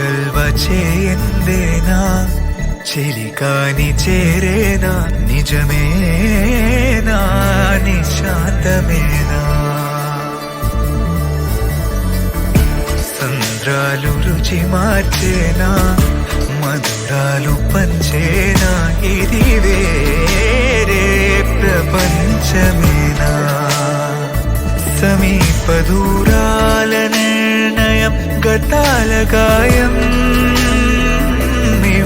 కల్వ చేయందేనా చెలికాని చేరేనా నిజమేనా నిశాంతమేనా సంద్రాలు రుచి మార్చేనా మధురాలు పంచేనా ఇది వేరే ప్రపంచమేనా సమీప దూరాల నిర్ణయం గతాల గాయం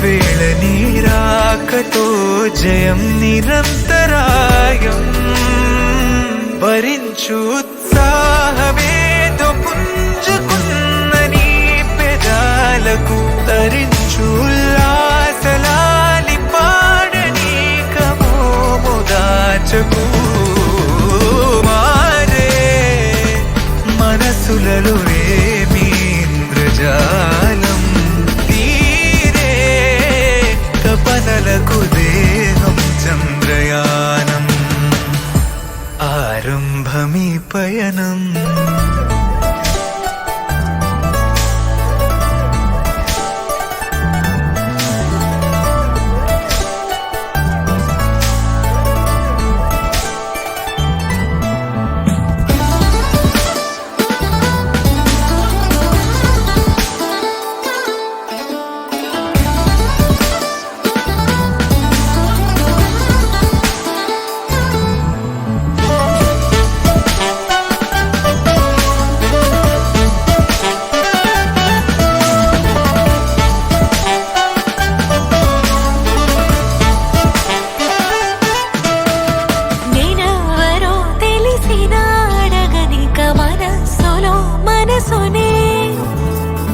వేళ నీరాకతో జయం నిరంతరాయం భరించు ఉత్సాహమేదో పుంజుకున్న నీ పెదాలకు తరించు ఉల్లాసలాలి పాడని కమోము దాచకు మారే మనసులలో ఏమీ ఇంద్రజాలం తపనలకు దేహం చంద్రయానం ఆరంభమీ పయనం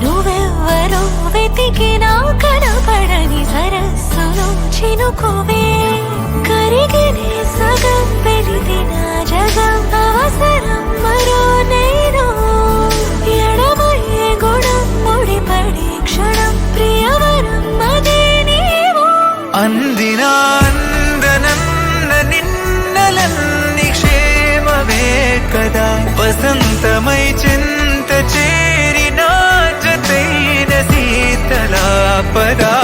నువ్వెవ్వరో వెతికినా కనపడని సరస్సులో చినుకువే కరిగినే సగం వెలిదిన జగం అవసరం మరో నేను ఎడమయ్యే గుణం ముడిపడే క్షణం ప్రియవరం అదే నీవు అందిన అందనన్న నిన్నలన్ని క్షేమమే కదా వసంతమై చింత చేరిన జతైన శీతలాపదా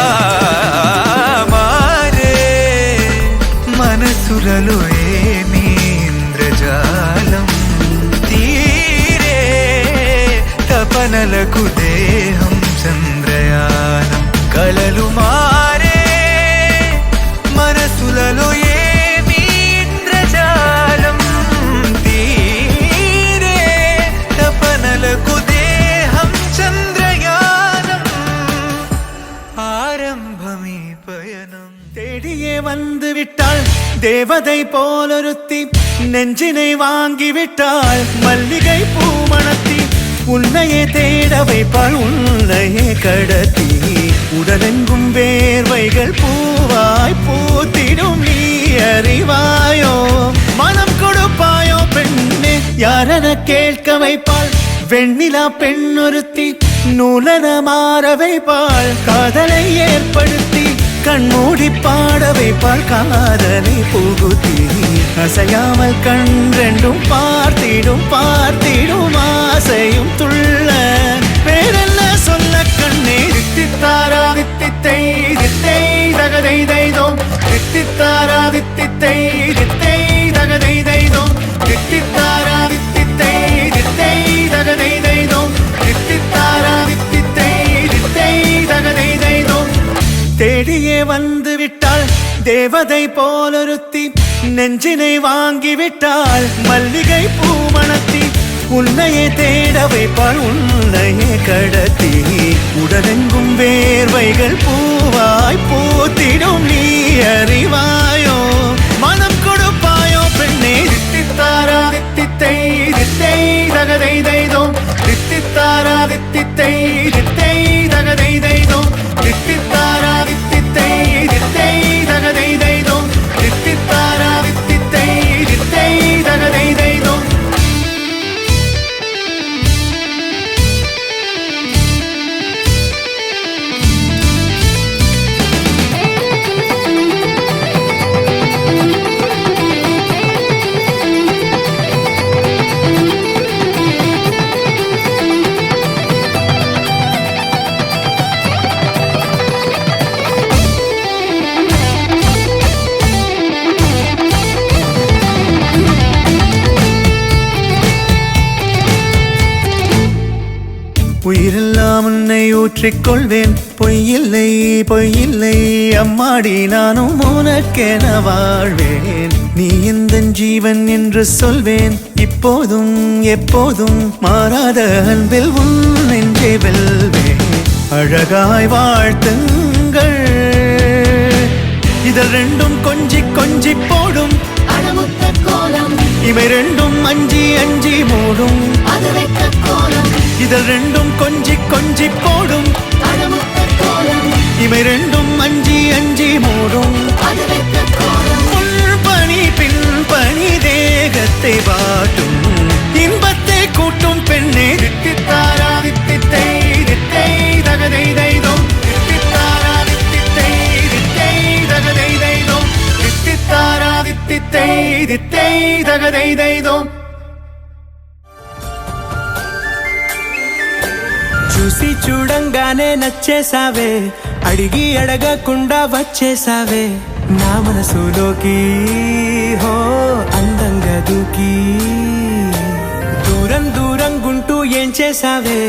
మారే మనసులలో ఏమీ ఇంద్రజాలం తీరే తపనలకు దేహం చంద్రయానం కలలు మారే మనసులలో ఏమీ ఇంద్రజాలం తీరే తపనలకు దేహం చంద్రయానం ஆரம்பமே பயணம் தேடியே வந்து விட்டாள் தேவதை போலொருத்தி நெஞ்சினை வாங்கி விட்டாள் மல்லிகை பூமணத்தி உன்னையே தேட வைப்பாள் உன்னையே கடத்தி உடலெங்கும் வேர்வைகள் பூவாய் பூத்திடும் நீ அறிவாயோ மனம் கொடுப்பாயோ பெண்ணே யாரென கேட்க வைப்பாள் வெண்ணிலா பெண்ணொருத்தி நூலன மாற வைப்பாள் காதலை ஏற்படுத்தி கண்மூடி பாட வைப்பாள் காதலை புகுத்தி அசையாமல் கண் ரெண்டும் பார்த்திடும் பார்த்திடும் ஆசையும் துள்ள பேரென்ன சொல்ல கண்ணே தித்தித்தாரா தித்தித்தை தித்தை தகதை தைதோம் தித்தித்தாரா தித்தித்தை தித்தை தகதை தைதோம் தித்தித்தாரா தித்தித்தை தித்தை தகதை தைதோம் தித்தித்தாரா தித்தித்தை தித்தை தகதை தைதோம் தேடியே வந்து விட்டாள் தேவதை போலொருத்தி நெஞ்சினை வாங்கி விட்டாள் மல்லிகை பூமணத்தி உன்னையே தேட வைப்பாள் உன்னையே கடத்தி உடலெங்கும் வேர்வைகள் பூவாய் பூத்திடும் நீ அறிவாயோ மனம் கொடுப்பாயோ பெண்ணே தித்தித்தாரா தித்தித்தை தித்தை தகதை தைதோம் தித்தித்தாரா தித்தித்தை தித்தை தகதை தைதோம் தித்தித்தாரா தித்தித்தை தித்தை தகதை தைதோம் தித்தித்தாரா தித்தித்தை தித்தை தகதை தைதோம் உயிரெல்லாம் உன்னை ஊற்றிக்கொள்வேன். பொய்யில்லை பொய்யில்லை அம்மாடி, நானும் உனக்கென வாழ்வேன். நீ எந்த ஜீவன் என்று சொல்வேன். இப்போதும் எப்போதும் மாறாத அன்பில் உன் நெஞ்சை வெல்வேன். அழகாய் வாழ்த்துங்கள், இதழ் ரெண்டும் கொஞ்சி கொஞ்சி போடும். இவை ரெண்டும் அஞ்சி அஞ்சி மூடும். இதழ் ரெண்டும் கொஞ்சி கொஞ்சி போடும். இவை ரெண்டும் அஞ்சி அஞ்சி மூடும். பணி பின் பணி தேகத்தை வாட்டும், இன்பத்தை கூட்டும் பெண்ணே. தித்தித்தாரா தித்தித்தை தித்தை தகதை தைதோம். தித்தித்தாரா தித்தித்தை தித்தை தகதை தைதோம். தித்தித்தாரா தித்தித்தை தித்தை தகதை தைதோம். చూసి చూడంగానే నచ్చేసావే, అడిగి అడగకుండా వచ్చేసావే నా మనసులోకి. హో అందంగా దూకి దూరం దూరం గుంటూ ఏం చేసావే,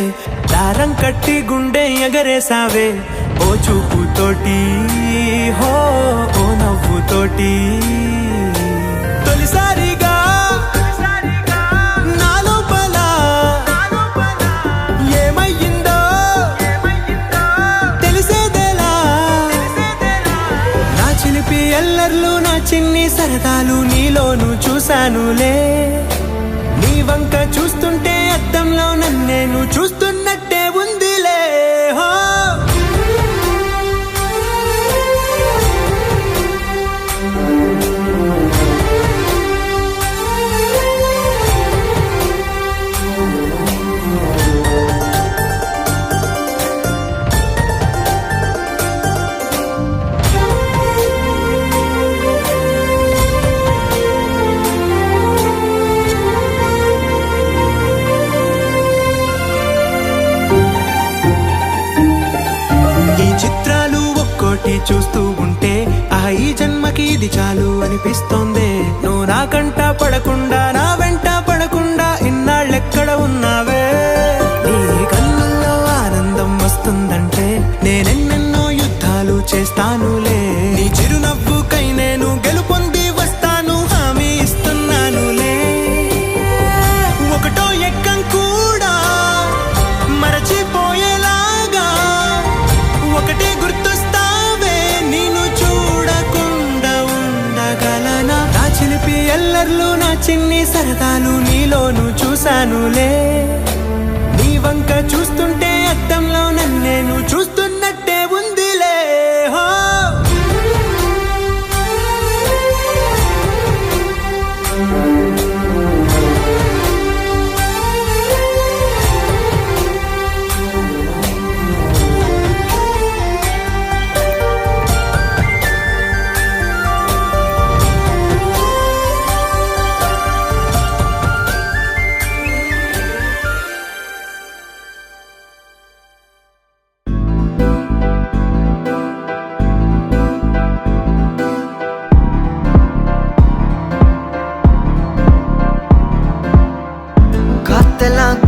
దారం కట్టి గుండె ఎగరేసావే ఓ చూపుతోటి. హో ఓ నవ్వుతోటి తొలిసారిగా ఎల్లర్లు నా చిన్ని సరదాలు నీలోను చూశానులే. నీ వంక చూస్తుంటే అద్దంలో నన్నేను చూస్తున్నట్టే ఉందిలే. చూస్తూ ఉంటే ఈ జన్మకి ఇది చాలు అనిపిస్తోంది. నువ్వు నా కంట పడకుండా నా వెంట పడకుండా ఇన్నాళ్ళెక్కడ ఉన్నావే. నీ కళ్ళల్లో ఆనందం వస్తుందంటే నేనెన్నెన్నో యుద్ధాలు చేస్తానులే. నీ చిరునవ్వుకై నేను గెలుపొంది వస్తాను, హామీ ఇస్తున్నానులే. ఒకటో ఎక్కం కూడా మరచిపోయేలాగా ఒకటే గుర్తు ఎల్లర్లు నా చిన్ని సరదాలు నీలోను చూశానులే. నీ వంక చూస్తుంటే అద్దంలో నన్నేను చూస్తున్నట్టే ఉందిలే.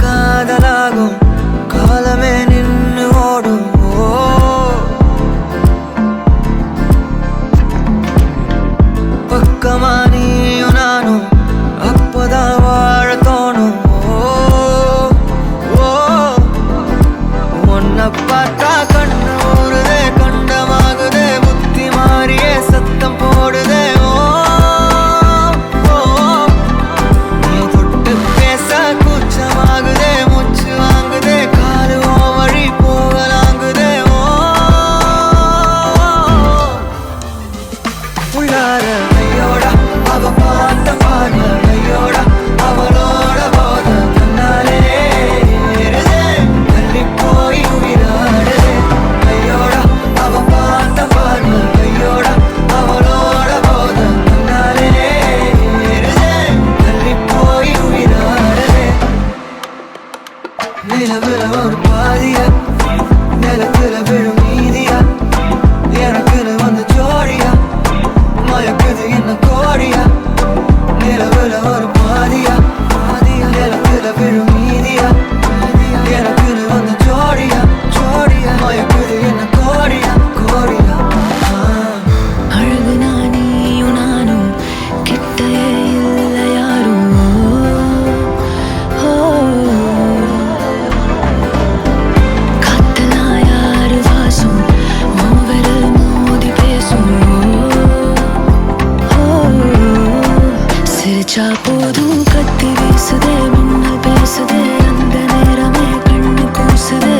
காதலாகும் காலமே நின்று ஓடும். பக்கமா நீயும் நானும் அப்பதான் வாழ தோணும். உன்னை பார்த்தா கண்ணு ஊறுதே, கண்டமாகுதே, புத்தி மாறியே சத்தம் போடுதே. நிலவுல ஒரு பாதியா, நிலத்துல விழும் நீதியா, எனக்குன்னு வந்த ஜோடியா, மயக்குது என்ன கோடியா. நிலவுல ஒரு பாதியா, நிலத்துல விழும் நீதியா, எனக்குன்னு வந்த கூசுதே மின்னல் பேசுதே அந்த நேரமே கண்ணு கூசுதே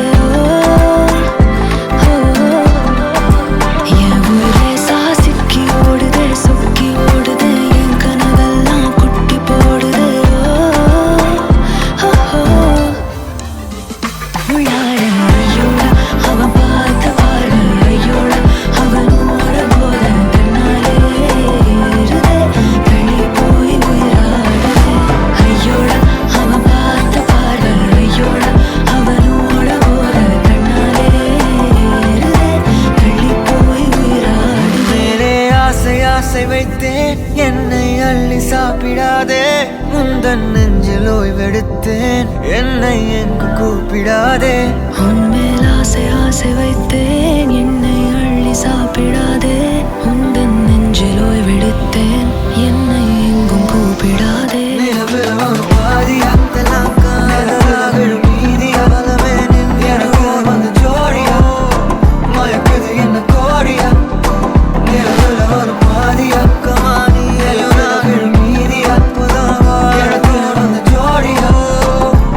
என் ஊரே சாசிக்கி ஓடுதே சொக்கி ஓடுதே என் கனவெல்லாம் குட்டி போடுதே உள்ளார ஐயோட அவன் பார்த்த பார்வை ஐயோட அவனோட போத தன்னாலே ஏறுதே தள்ளி போய் உயிராடுதே ஐயோட அவன் பார்த்த பார்வை ஐயோட அவனோட போத தன்னாலே ஏறுதே தள்ளி போய் உயிராடுதே மேலே ஆசை ஆசை வைத்தேன் என்னை அள்ளி சாப்பிடாதே முந்தன் நெஞ்சில் ஓய்வெடுத்தேன் என்னை எங்கு கூப்பிடாதே உன்மேல் ஆசை ஆசை வைத்தேன் என்னை அள்ளி சாப்பிடாதே உந்தன் நெஞ்சில் ஓய்வெடுத்தேன் என்னை எங்கும் கூப்பிடாதே நிலவில் ஒரு பாதியா மீதியா பலமே நின்று எனக்கு வந்து ஜோடியா மயக்குது என்ன கோடியா நிலவில் ஒரு பாதியா கமானி எலுனாகிழ் மீதியா புதாவா எனக்கு வந்து ஜோடியா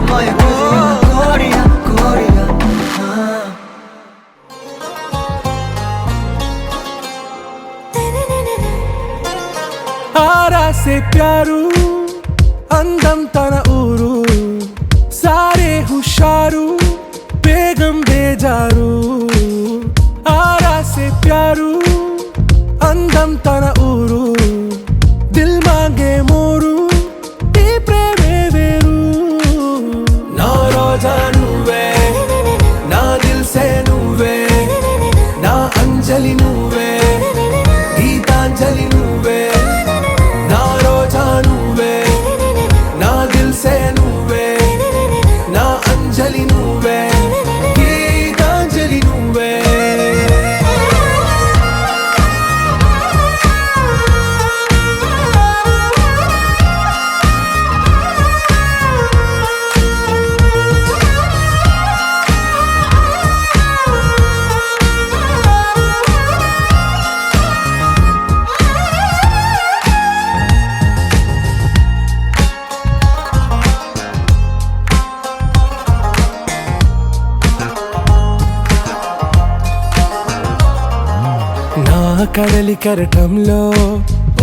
மயக்குது என்ன கோடியா கோடியா ఆరా సే ప్యారు అందం తన ఊరు సారే హుషారు బేగం బేజారు ఆరా సే ప్యారు అందం తన ఊరు దిల్ మాంగే మోరు ఈ ప్రేమే వేరు నా రోజా నువ్వే నా దిల్ సే నువ్వే నా అంజలి నువ్వే గీతాంజలి నువ్వే నా రోజా నువ్వే నా దిల్ సే నువ్వే నా అంజలి నువ్వే గీతాంజలి నువ్వే నా కడలి కరటంలో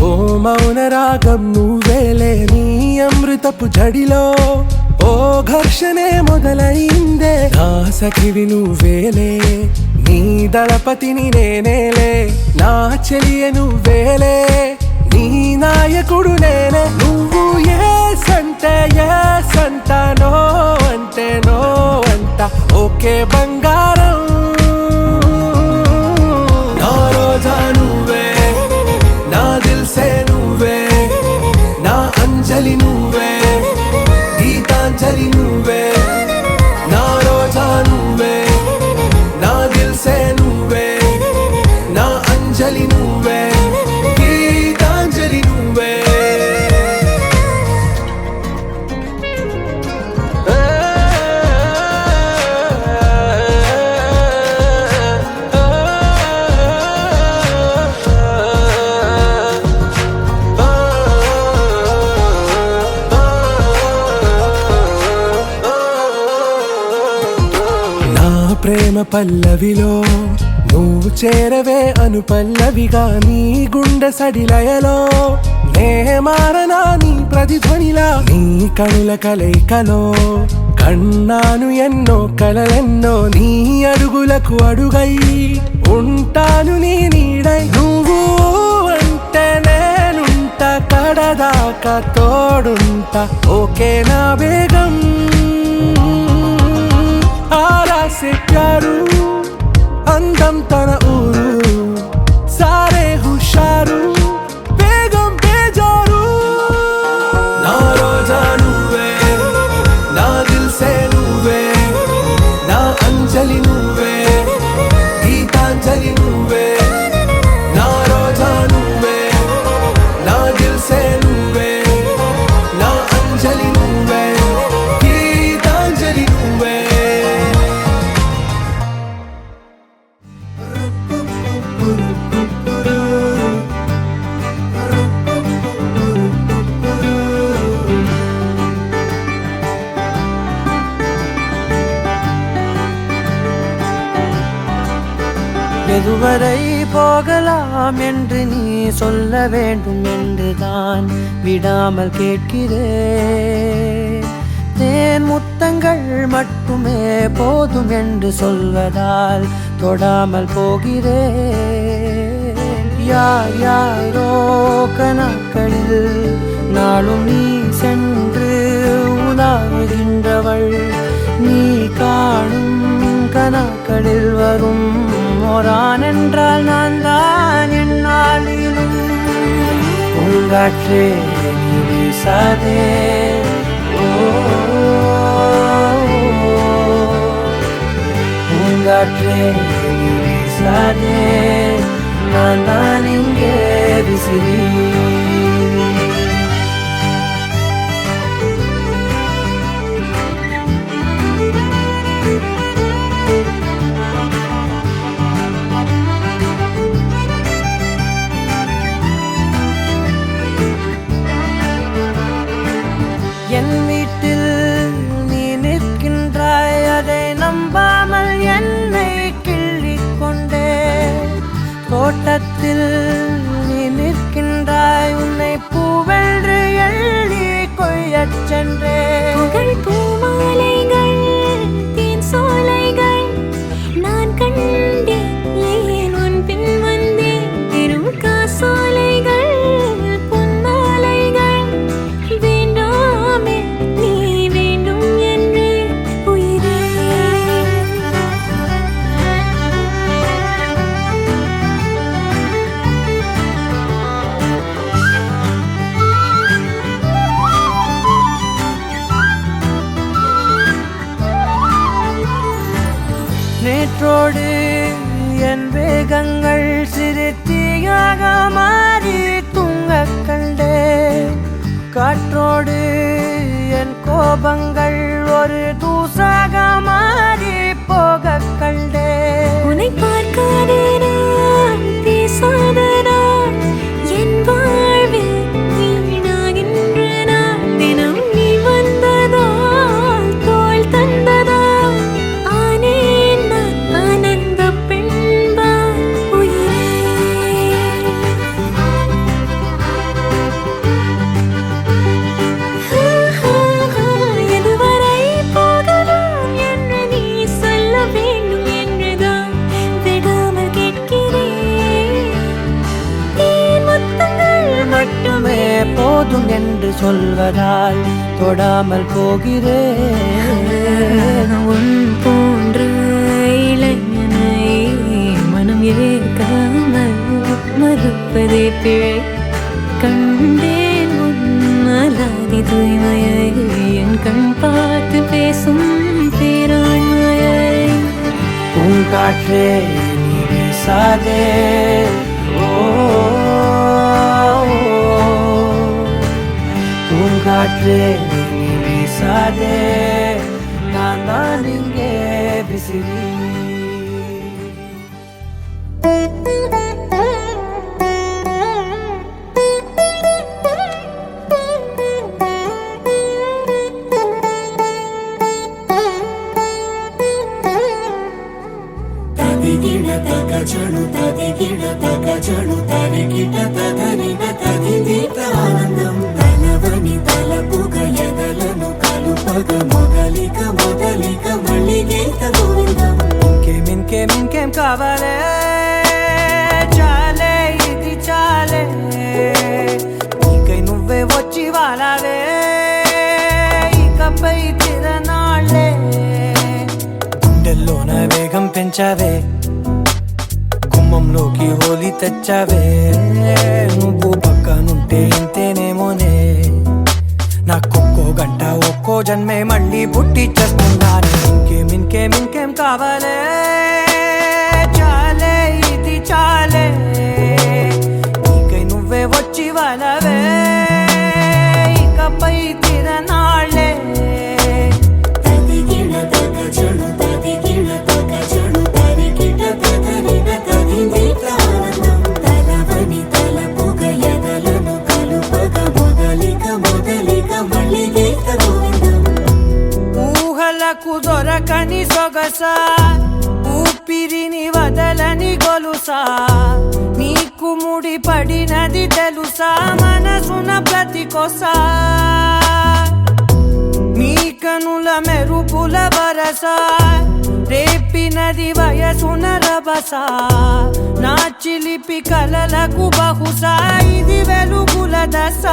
ఓ మౌన రాగం నువ్వేలే నీ అమృతపు జడిలో ఓ ఘర్షణే మొదలైందే నా సఖివి నువ్వేలే నీ దళపతిని నేనేలే నా చెలియ నువ్వేలే నీ నాయకుడు నేనే నువ్వు ఏ సంట నో అంటే నో అంట ఓకే బంగారం నా రోజా నువ్వే నా దిల్ సే నువ్వే నా అంజలి నువ్వే గీతాంజలి నువ్వే నా రోజా నువ్వే నా దిల్ సే నువ్వే నా అంజలి నువ్వే గీతాంజలి నువ్వే ప్రేమ పల్లవిలో నువ్వు చేరవే అను పల్లవిగా నీ గుండె సడిలయలో నే మారనా నీ ప్రతిధ్వనిలా నీ కనుల కలయికలో కన్నాను ఎన్నో కలలెన్నో నీ అడుగులకు అడుగై ఉంటాను నీ నీడై నువ్వు అంటే నేనుంట కడదాకా తోడుంట ఓకే నా బేగం ఆరా సే ప్యారు అందం తన ఊరు సారే హుషారు బేగం బేజారు నా రోజా నువ్వే నా దిల్ సే నువ్వే నా అంజలి నువ్వే గీతాంజలి నువ్వే నా రోజా నువ్వే నా దిల్ సే నువ్వే నా అంజలి నువ్వే గీతాంజలి నువ్వే எதுவரை போகலாம் என்று நீ சொல்ல வேண்டும் என்றுதான் விடாமல் கேட்கிறேன். தேன் முத்தங்கள் மட்டுமே போதும் என்று சொல்வதால் தொடாமல் போகிறேன். யார் யாரோ கணக்களில் நாளும் நீ சென்று உலாவுகின்றவள். நீ காணும் கணக்களில் வரும் ஓரான் என்றால் நான் தான் என்னாலும். பூங்காற்றே நீ வீசாதே, பூங்காற்றே நீ வீசாதே, நான் தான் இங்கே விசிறி. என் வீட்டில் நீ நிற்கின்றாய், அதை நம்பாமல் என்னை கிள்ளிக் கொண்டே. தோட்டத்தில் நீ நிற்கின்றாய், உன்னை பூவென்று எள்ளி கொய்யச் சென்றே. பூமாலைகள் தேன் சோலைகள் நான் கண்டேன், ஏன் உன் பின் வந்தேன். பெரும் காசோலைகள் பொன்மாலைகள் வேண்டாமே நீ வேண்டும் என்று உயிரே. நேற்றோடு என் வேகங்கள் சிறு தீயாக மாறி தூங்கக் கண்டே. காற்றோடு என் கோபங்கள் ஒரு தூசாக மாறி போகக் கண்டே. உன்னை பார்க்காத நான், பேசாத நான், என் வாழ்வில் வீணாகின்ற நான். தினம் நீ வந்ததால், தோள் தந்ததால் ஆனேன் நான் ஆனந்த பெண்பால் உயிரே. எதுவரை போகலாம் என்று நீ சொல்ல வேண்டும் என்றுதான் விடாமல் கேட்கிறேன். தேன் முத்தங்கள் மட்டுமே போதும் என்று சொல்வதால் தொடாமல் போகிறேன். உன் போன்ற இளைஞனை மனம் ஏற்காமல் மறுப்பதே பிழை. கண்டேன் உன் அலாதி தூய்மையை, என் கண் பார்த்து பேசும் பேராண்மையை. பூங்காற்றே நீ வீசாதே, பூங்காற்றே நீ வீசாதே, நான் தான் இங்கே விசிறி. ತದಿಗಿಡ ತಗ ಚಣು ತದಿಗಿಡ ತಗ ಚಣು ತರಿಗಿಡ ತದನಿನ ತದಿದೀತ ಆನಂದಂ ತಲವನಿ ತಲಪುಗ ಎದಲನು ಕಲುಪಗ ಮೊದಲಿಕ ಮೊದಲಿಕ ಮಳ್ಳಿಗೀತ ಗೋವಿಂದಂ. ఇంకేం కావాలే, చాలే ఇది చాలే, నీకై నువ్వే వచ్చి వాలావే. ఇకపై తిరనాళ్ళే గుండెల్లోన వేగం పెంచావే, గుమ్మంలోకి హోలీ తెచ్చావే. నువ్వు పక్కనుంటే ఇంతేనేమోనే, నాకొక్కో గంట ఒక్కో జన్మే మళ్ళీ పుట్టి చేస్తున్నాను. ఇంకేం కావాలే, చాలే ఇది చాలే, నీకై నువ్వే వచ్చి వాలవే. ఇకపై తిరనాళ్ళే ತದಿಗಿಡ ತಗ ಚಣು ತದಿಗಿಡ ತಗ ಚಣು ತರಿಗಿಡ ತದನಿನ ತದಿದೀತ ಆನಂದಂ ತಲವನಿ ತಲಪುಗ ಎದಲನು ಕಲುಪಗ ಮೊದಲಿಕ ಮೊದಲಿಕ ಮಳ್ಳಿಗೀತ ಗೋವಿಂದಂ. ఊహలకు దొరకని సొగస ఊపిరిని వదల కదలని గొలుసా నీకు ముడి పడినది తెలుసా మనసున ప్రతి కొసా నీ కనుల మెరుపుల వరస రేపినది వయసున రభస నా చిలిపి కలలకు బహుశా ఇది వెలుగుల దశ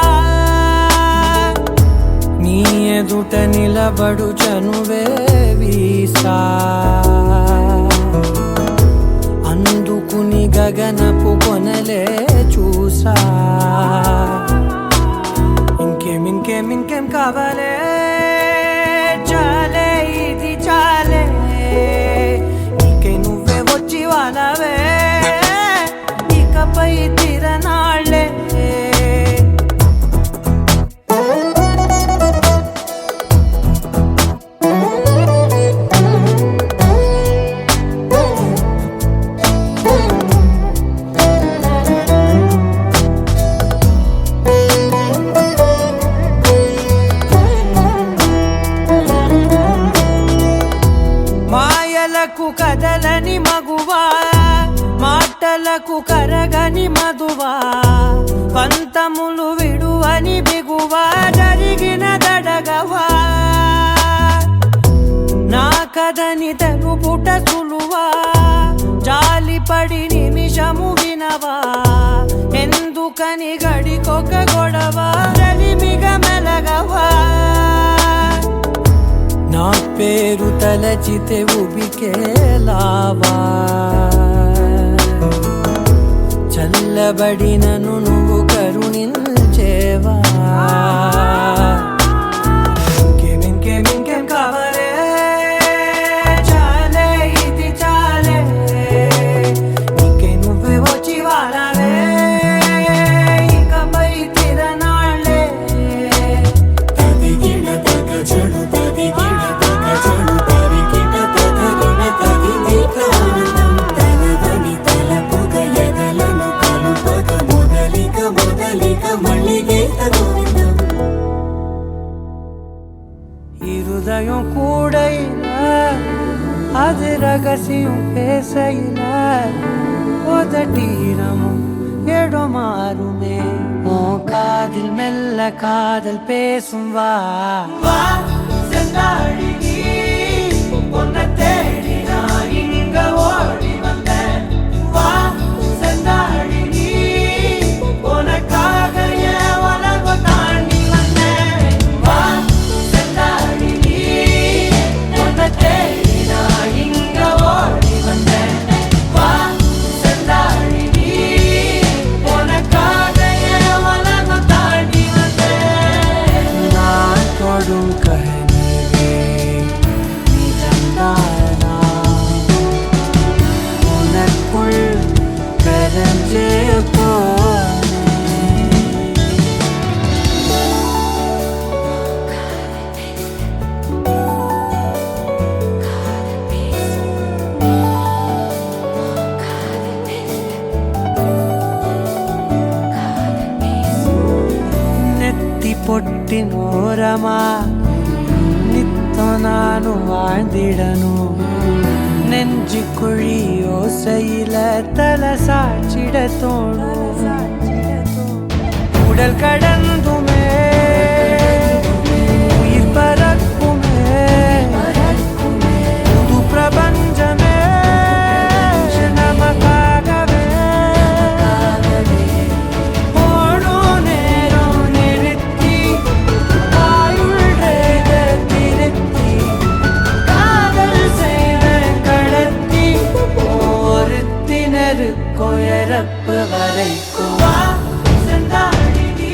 నీ ఎదుట నిలబడు చనువే వీసా అందుకుని గగనపు కొనలే చూసా ఇంకేం కావాలే చాలే ఇది చాలే నీకే నువ్వే వచ్చి వాళ్ళవే ఇకపై తిరనాళ్ళే మాయలకు కదలని మగువా మాటలకు కరగని మధువా పంతములు విడువని బిగువా జరిగిన దడగవా నా కథని తెలుపుట సులువా జాలిపడి నిమిషము వినవా ఎందుకని గడికొక గొడవ రలిమిగ మెలగవా నా పేరు తలచితే ఉబికేలావా చల్లబడినను నువ్వు కరుణించేవా ఇంకేం కావాలే చాలే ఇది చాలే నీకే నువ్వే వచ్చి వాడాలే ఇకపై తిరనాళ్ళే తదిగిన తగ చెడు తదిగిన తగ చెడు తరిగిన తదరిన తదిగిన ఆనందం తలవని తలపుగ ఎదలను కలుపగ మొదలిక మళ్ళీగీత గోవిందం ఈ హృదయం கூடையில அது ரகசியம் பேசையில உதட்டீரமும் இடமாறுமே ஓ காதில் மெல்ல காதல் பேசும் வா செந்தாழி நீ உன்னை தேடி நான் இங்க ஓடி வந்தேன் வா செந்தாழி நீ உனக்காக என் உலகம் தாண்டி வந்தேன் வா செந்தாழி நீ உன்னை தேடி நான் இங்க ஓடி வந்தேன் வா செந்தாழி நீ உனக்காக என் உலகம் தாண்டி வந்தேன் நான் தொடும் கனிவே நிஜம்தானா உனக்குள் கரஞ்சே போனேன் ನೆತ್ತಿ ಪೊಟ್ಟಿನೋರಮಾ ನಿತ್ತ ನಾನು வாழ்ந்திடನು நெஞ்சு குழி ஓசையில தலை சாச்சிட தோணும் உடல் கடந்துமே உயிர் பறக்குமே புது பிரபஞ்சமே நமக்காகவே ஓடும் நேரம் நிறுத்தி ஆயுள் ரேக திருத்தி காதல் செய்வ கடத்தி ஒருத்தினருக்கும் இறப்பு வரைக்கும் வா செந்தாழி நீ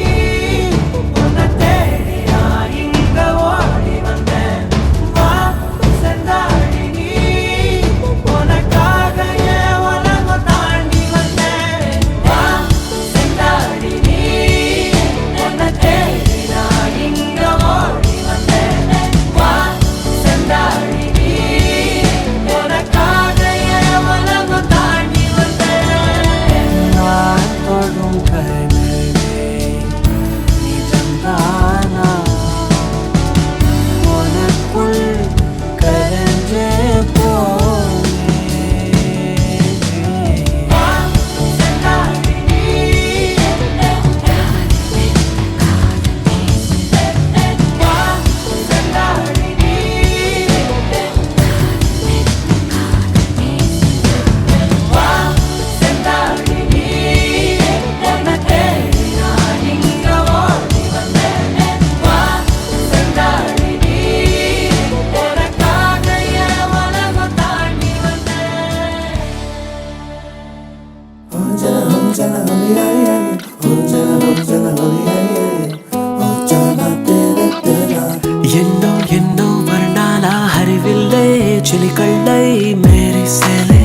చలి కళ్ళై మెరిసెలే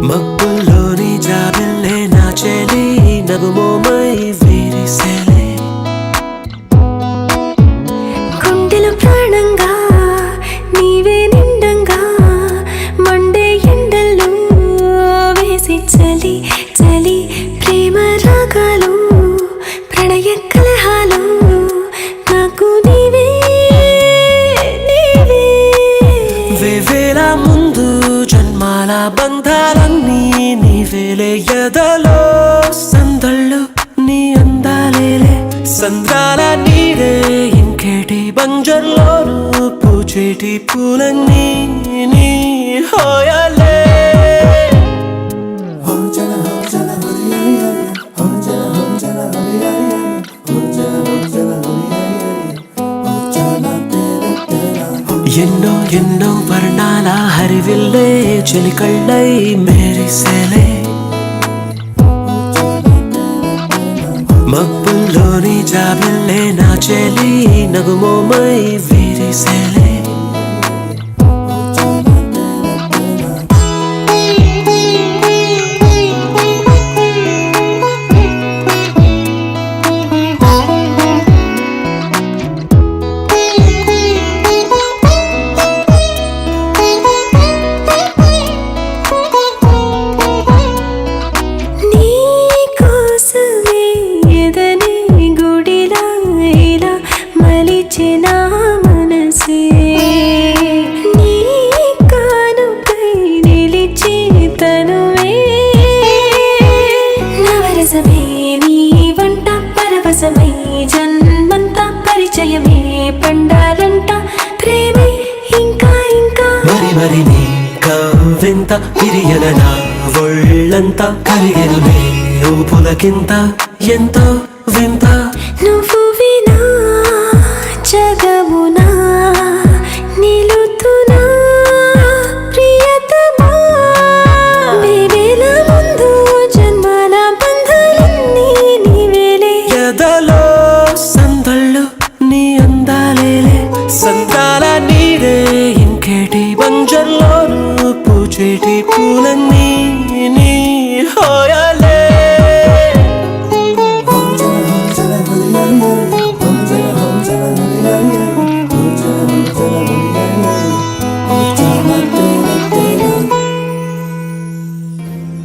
మబ్బుల్లోని జాబిల్లే నా చెలి నగుమోమై విరిసెలే గుండెలో ప్రాణంగా నీవే నిండంగా మండే ఎండల్లో వేసి చలి చలి ప్రేమ రాగాలు ప్రణయ కలహాలు నాకు నీవే నీవే వేవేల ముందు జన్మాల బంధాలన్నీ నీవేలే ఎదలో సందళ్ళు నీ అందాలేలే సంద్రాల నీరే ఇంకేటి బంజర్లోను పూచేటి పూలన్నీ నీ హోయలే ఎన్నో ఎన్నో వర్ణాల హరివిల్లే చలి కళ్ళై మెరిసెలే మబ్బుల్లోని జాబిల్లే నా చెలి నగుమోమై విరిసెలే జన్మంతా పరిచయమే పండాలంట ప్రేమే ఇంకా ఇంకా మరి మరి నీ కవ్వింత తిరియన నా ఒళ్ళంతా కరిగెనులే ఊపులకింత ఎంతో వింత నువ్వు వినా జగమునా నిలుతున్నా ప్రియతమా వేవేల ముందు జన్మాల బంధాలన్నీ నీవేలే ఎదలో సందళ్ళు నీ అందాలేలే సంద్రాల నీరే ఇంకేటి బంజర్లోను పూచేటి పూలన్నీ నీ హోయలే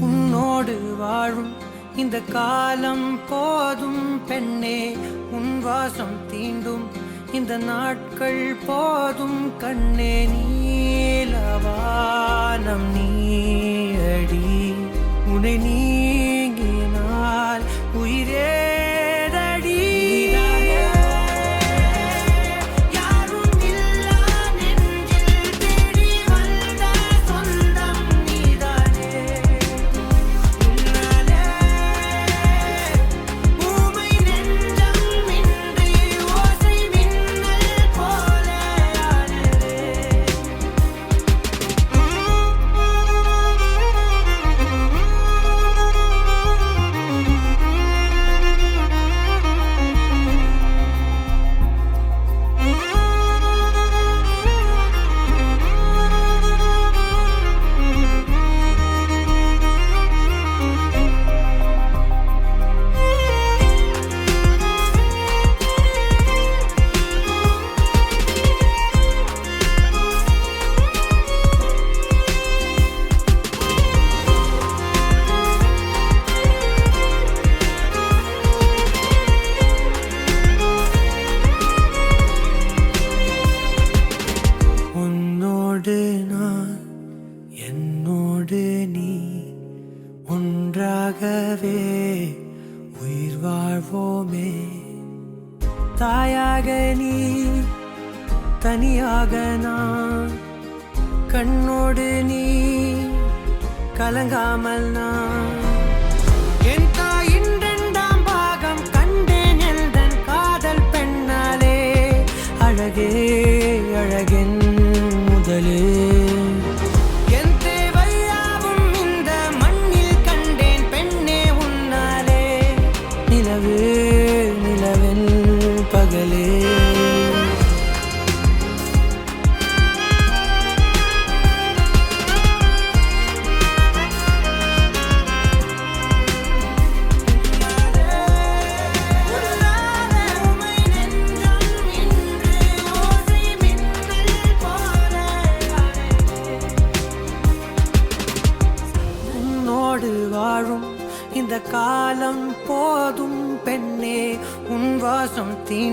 உன்னோடு வாழும் இந்த காலம் போதும் பெண்ணே உன் வாசம் தீண்டும் இந்த நாட்கள் போதும் கண்ணே நீலவானம் நீயடி உன்னை நீங்கினால் உயிரேதடி யாரும் இல்லா நெஞ்சில் தேடி வந்த சொந்தம் நீதானே உன்னாலே ஊமை நெஞ்சம் இன்றி ஓசை மின்னல் போல ஆனதே உன்னோடு நான் என்னோடு நீ ஒன்றாகவே உயிர் வாழ்வோமே தாயாக நீ தனியாக நான் கண்ணோடு நீ கலங்காமல் நான் என் தாயின் இரண்டாம் பாகம் கண்டேன் எந்தன் காதல் பெண்ணாலே அழகே அழகென் முதலே என் தேவையாவும் இந்த மண்ணில் கண்டேன் பெண்ணே உன்னாலே நிலவே நிலவென் பகலே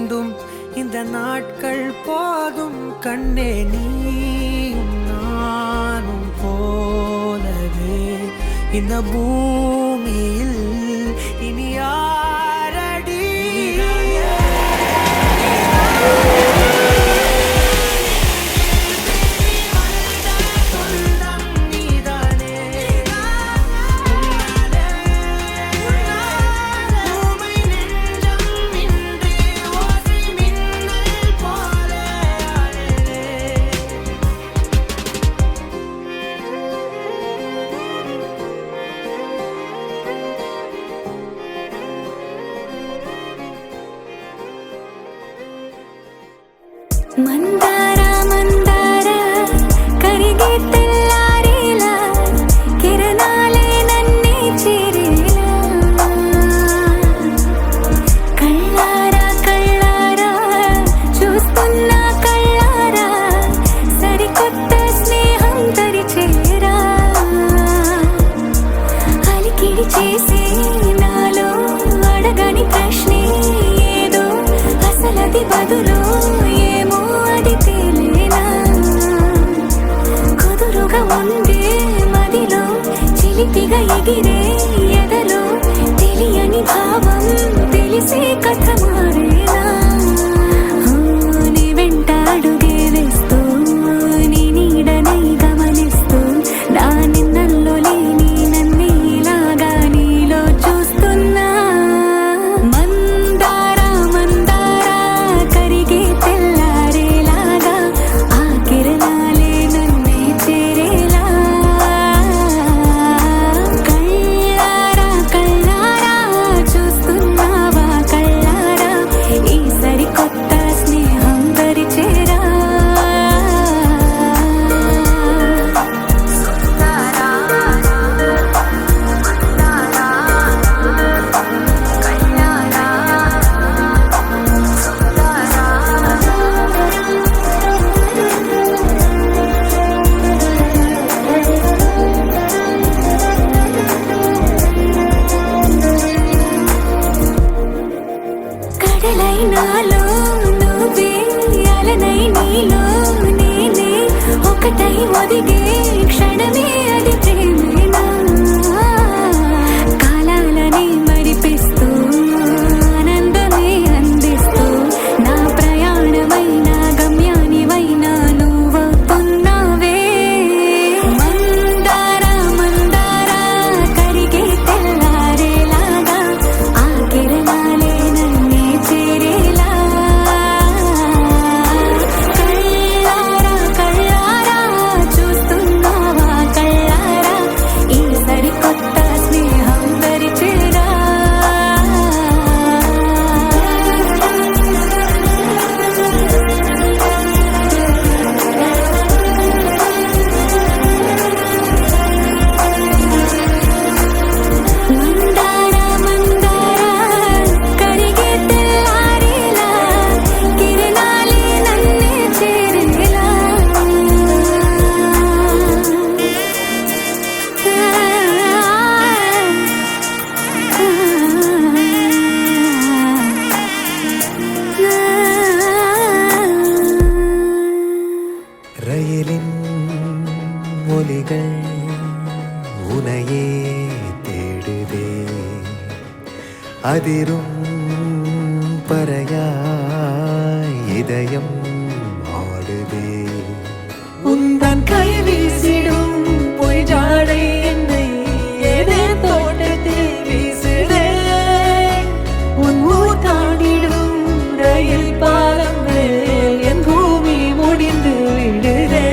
வேண்டும் இந்த நாட்கள் போதும் கண்ணே நீயும் நானும் போலவே இந்த பூமியில் இனி யாரடி சொந்தம் நீதானே ஊமை நெஞ்சம் இன்றி ஓசை மின்னல் போல அழகே ಮಂದಾರ ಮಂದಾರ ಕರಿಗೆ ತೆಲ್ಲಾರಿಲ ಕಿರಣಾಲೆ ನನ್ನೆ ಚಿರಿಲ ಕಳ್ಳಾರ ಕಳ್ಳಾರ చూస్తున్న కళ్ళార సరికొత్త స్నేహం తరిచేరా అలికిడి చేసి నాలో అడగని ప్రశ్నే ఏదో అసలది బదులు ఏమో అది తేలేనా కుదురుగా ఉండే మదిలో చిలిపిగా ఎగిరే ఎదలో తెలియని భావం తెలిసే కథ మారేనా నీ వెంట అడుగే వేస్తూ నీ నీడనై గమనిస్తూ నా నిన్నల్లో లేని నన్నే ఇలాగా నీలో చూస్తున్నా మందార మందార కరిగే తెల్లారేలాగా ఆ కిరణాలే నన్నే చేరేలా కళ్ళారా కళ్ళారా చూస్తున్నావా కళ్ళారా ఈ సరికొత్త స్నేహం దరిచేరా కడలై నాలో నువ్వే అలనై నీలో నేనే ఒకటై ఒదిగే క్షణమే అది ప్రేమేనా కాలాలని మరిపిస్తూ ఆనందమే అందిస్తూ నా ప్రయాణమైన గమ్యానివైనా నువ్వవుతున్నావే మందార మందార కరిగే తెల్లారేలాగా ఆ కిరణాలే నన్నే చేరేలా కళ్ళారా కళ్ళారా చూస్తున్నావా కళ్ళారా ఈ సరికొత్త స్నేహం దరిచేరా మందార మందార కరిగే తెల్లారేలా కిరణాలే నన్నే చేరేలా ரயிலின் ஒலிகள் உனையே தேடுதே அதிரும் பறையாய் இதயம் ஆடுதே உந்தன் கை வீசிடும் பொய் ஜாடை என்னை ஏதே தோட்டத்தில் வீசுதே உன் ஊர் தாண்டிடும் ரயில் பாலம் மேல் என் பூமி முடிந்து விடுதே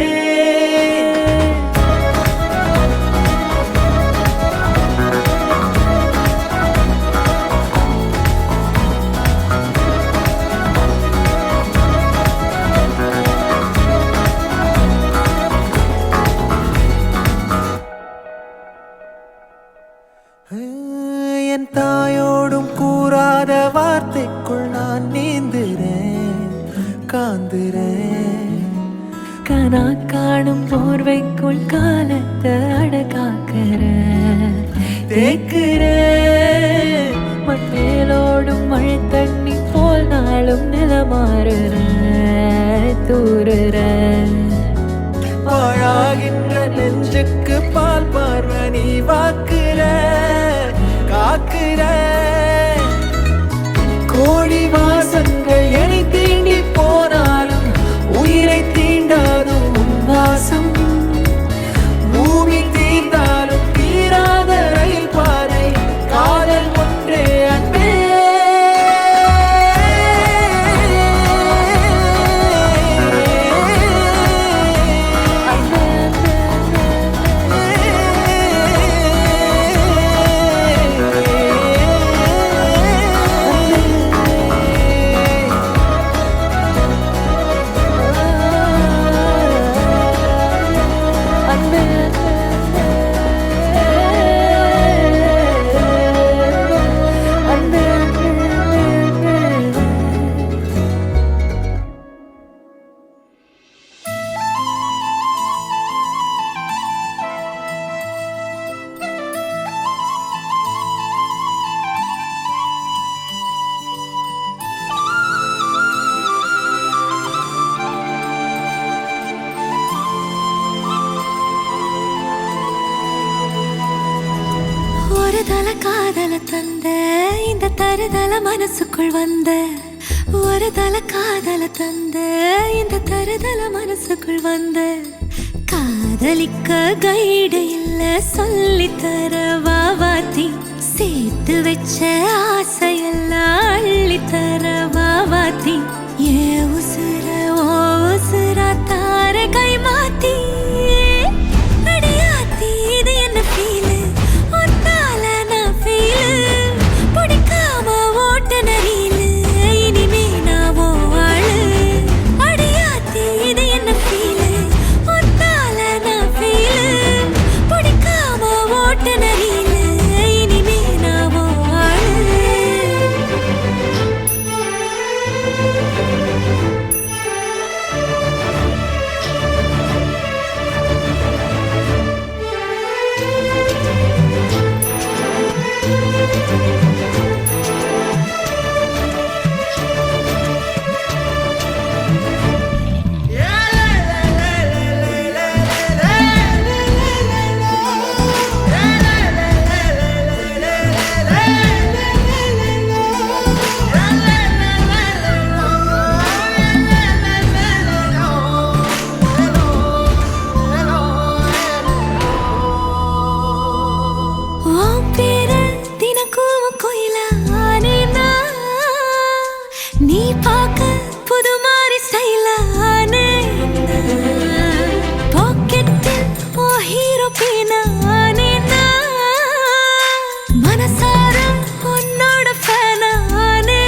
என் தாயோடும் கூறாத வார்த்தைக்குள் நான் நீந்துறேன் காந்துறேன் கனா காணும் போர்வைக்குள் காலத்தை அடகாக்கிற தேக்குறேன் மட்டேலோடும் மழை தண்ணி போல் நாட நாளும் நிலமாறுற தூறுற பாழாகின்ற நெஞ்சுக்கு பால் பார்வ நீ வாக்குற காக்குற கோடி வாசங்கள் என்னை தீண்டி போனாலும் உயிரை தீண்டாதும் உன் வாசம் பூமி தீர்ந்தாலும் தீராத ரயில் பாதை காதல் ஒன்றே அன்பே ஒரு தல காதல தந்த இந்த தருதல மனசுக்குள் வந்த ஒரு தல காதல தந்த இந்த தருதல மனசுக்குள் வந்த காதலிக்க கைடு இல்ல சொல்லி தர வாவாத்தி சேர்த்து வச்ச ஆசையெல்லாம் அள்ளி தர வாவாத்தி ஏ உசுர ஓ உசுரா தார கை மாத்தி அடியாத்தி இது என்ன ஃபீல் நீ பார்க்க புது மாதிரி ஸ்டைலானே பாக்கெட்டில் ஓ ஹீரோ பீனானே மனசார உன்னோட ஃபேனானே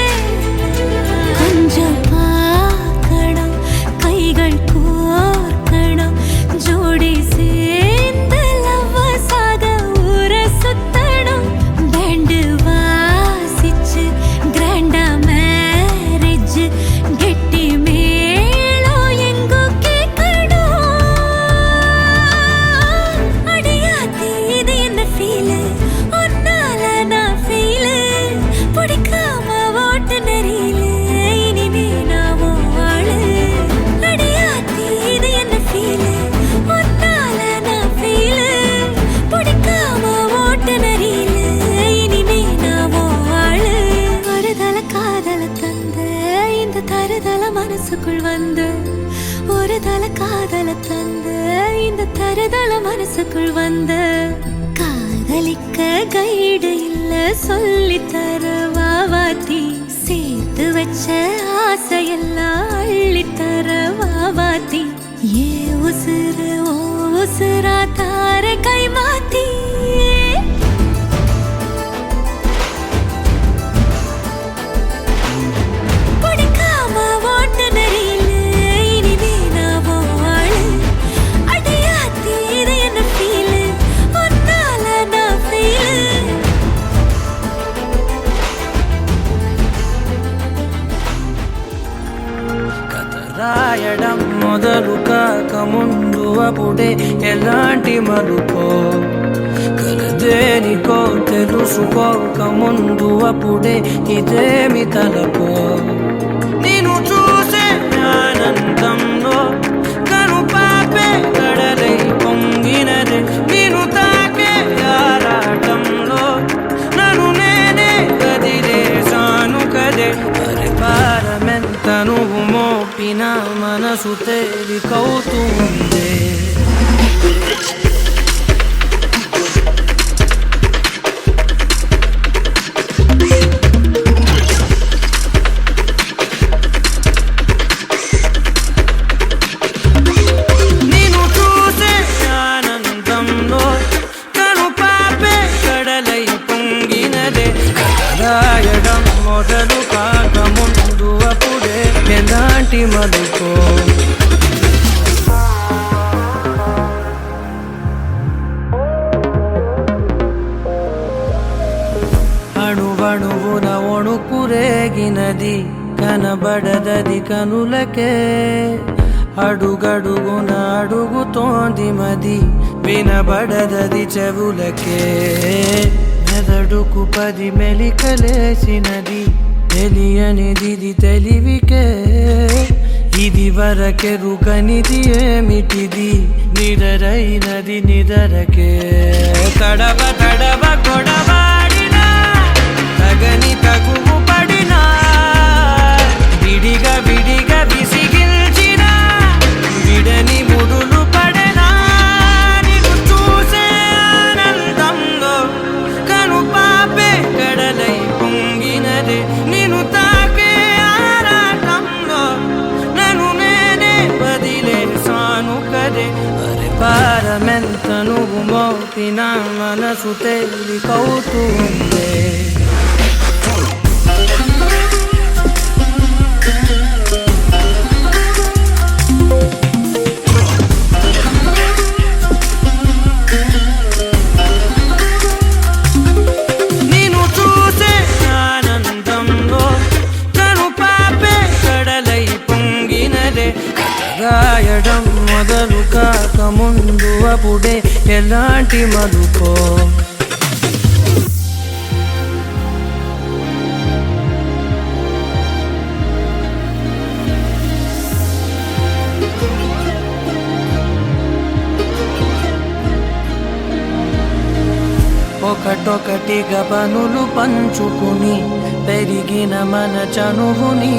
கொஞ்சம் பார்க்கணும் கைகள் கோர்க்கணும் ஜோடி சேர்ந்து லவ்வசாக ஊர சுத்தணும் பேண்டு வாசிச்சு கிராண்டா கெட்டி மேளம் எங்கோ கேட்கணும் அடியாத்தி இது என்ன ஃபீல் ஒன்னால நான் ஃபீல் பிடிக்காம ஓட்டு நெறியில இனிமே நான் ஆளு அடியாத்தி இது என்ன ஃபீல் ஒன்னால நான் ஃபீல் பிடிக்காம ஓட்டு நெறியில இனிமே நான் ஆளு ஒரு தல காதல தந்த இந்த தருதல மனசுக்குள் வந்து ஒரு தல காதல தந்த இந்த தருதல மனசுக்குள் வந்து காதலிக்க கைடு இல்ல சொல்லி தர வாவாத்தி சேர்த்து வச்ச ஆசையெல்லாம் அள்ளி தர வாவாத்தி ஏ உசுர ஓ உசுரா தார கை மாத்தி రాయడం మొదలు కాక ముందు అప్పుడే ఎలాంటి మలుపో కలదేనికో తెలుసుకోక ముందు అప్పుడే ఇదేమి తలపో నువ్వు మోపిన మనసు తేలికవుతుంది నిన్ను చూసే ఆనందంలో కను పాపే కడలై పొంగినదే రాయడం మొదలు కాక ముందు అప్పుడే ఎలాంటి మలుపో అణువణువున ఒణుకురేగినది కనబడదది కనులకే అడుగడుగున అడుగుతోంది మది వినబడదది చెవులకే మెదడుకు 10 మెలికలేసినది తెలియనిది తెలివికే ఇది వరకెరుకనిది ఏమిటిది నిదరైనది నిదరకే తడవ తడవ కొడవాడినా తగని తగువు పడినా విడిగా విడిగా విసిగిల్చిన విడని ముడులు పడనా నిన్ను చూసే ఆనందంలో కను పాపే కడలై పొంగినదే నిన్ను తాకే ఆరాటంలో నన్ను నేనే వదిలేసాను కదే అరే పారమెంత నువ్వు మోపిన మనసు తేలికవుతుంది నిన్ను చూసే ఆనందంలో కను పాపే కడలై పొంగినదే రాయడం మొదలు కాక ముందు అప్పుడే ఎలాంటి మలుపో ఒకటొకటిగా పనులు పంచుకుని పెరిగిన మన చనువుని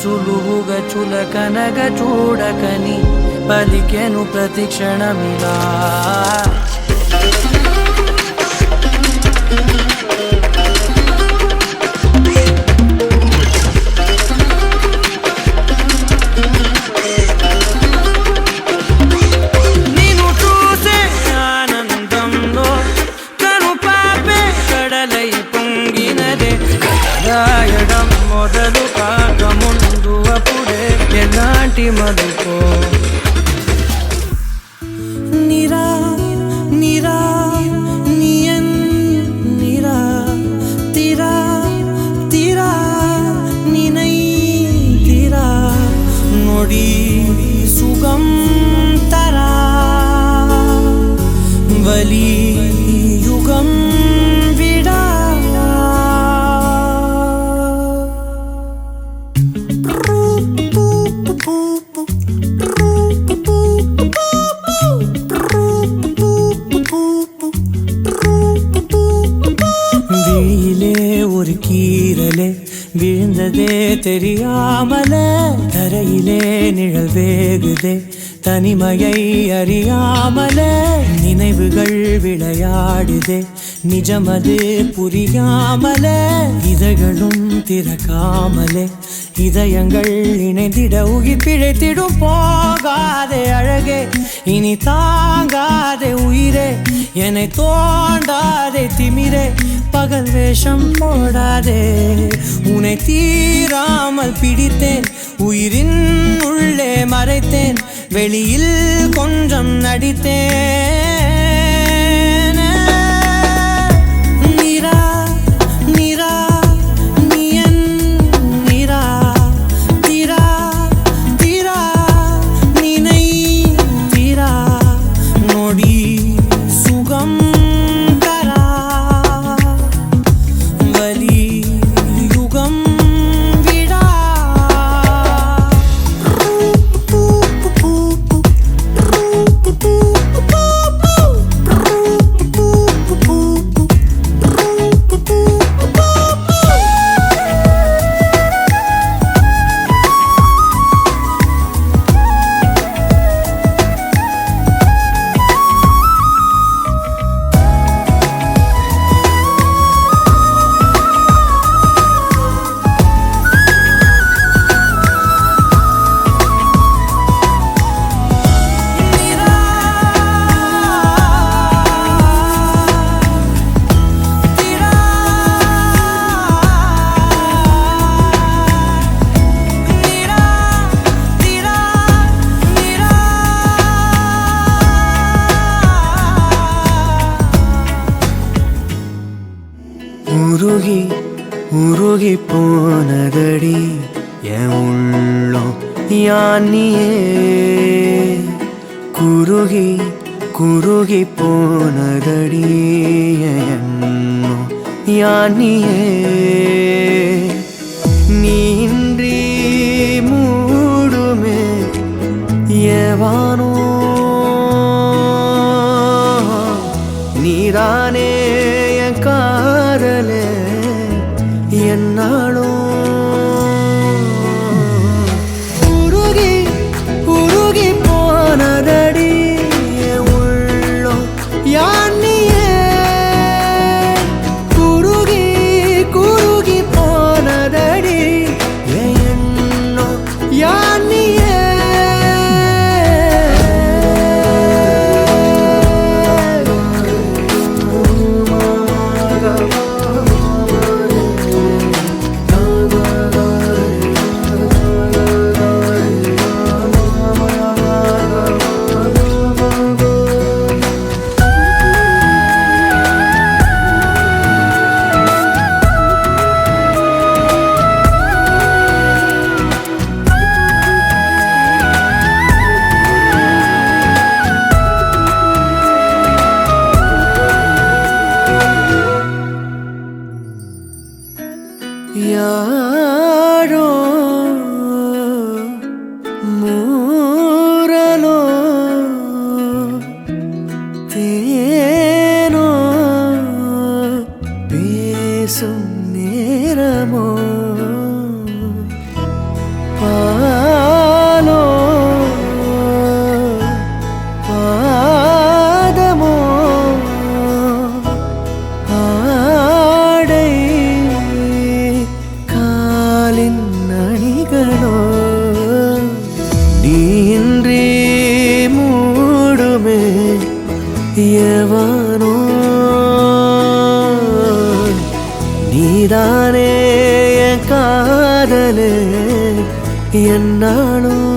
సులువుగా చులకనగా చూడకని పలికెను ప్రతి క్షణమిలా నిన్ను చూసే ఆనందంలో కను పాపే కడలై పొంగినదే రాయడం మొదలు కాక ముందు అప్పుడే ఎలాంటి మలుపో నిరా నిరా నియన్ నిరా తిరా తిరా నినై తిరా నొడి సుగం తరా వలి యుగం విడా விழியிலே ஒரு கீரலே விழுந்ததே தெரியாமலே தரையிலே நிழல் வேகுதே தனிமையை அறியாமலே நினைவுகள் விளையாடுதே நிஜமது புரியாமலே இதழ்களும் திறக்காமலே இதயங்கள் இணைந்திட உயிர் பிழைத்திடும் போகாதே அழகே இனி தாங்காதே உயிரே என்னை தோண்டாதே திமிரே பகல் வேஷம் போடாதே உன்னை தீராமல் பிடித்தேன் உயிரின் உள்ளே மறைத்தேன் வெளியில் கொஞ்சம் நடித்தேன் நிரா நிரா நியன் நிரா திரா திரா நினை திரா நொடி சுகம் தரா வலி யுகம் விடா குறுகி போனதடி என் உள்ளம் யானியே குறுகி குறுகி போனதடி என் எண்ணம் யானியே நீன்றி மூடுமே ஏவானோ நீதானே என் காதலே என்னாலும் உருகி உருகி போனதடி என் உள்ளம் யானியே குறுகி குறுகி போனதடி என் எண்ணம் யானியே யாரோ மூரலோ தேனோ பேசும் நேரமோ பாலோ பாதமோ ஆடை காலின் அணிகளோ நீன்றி மூடுமே எவனோ நீதானே என் காதலே என்னாலும்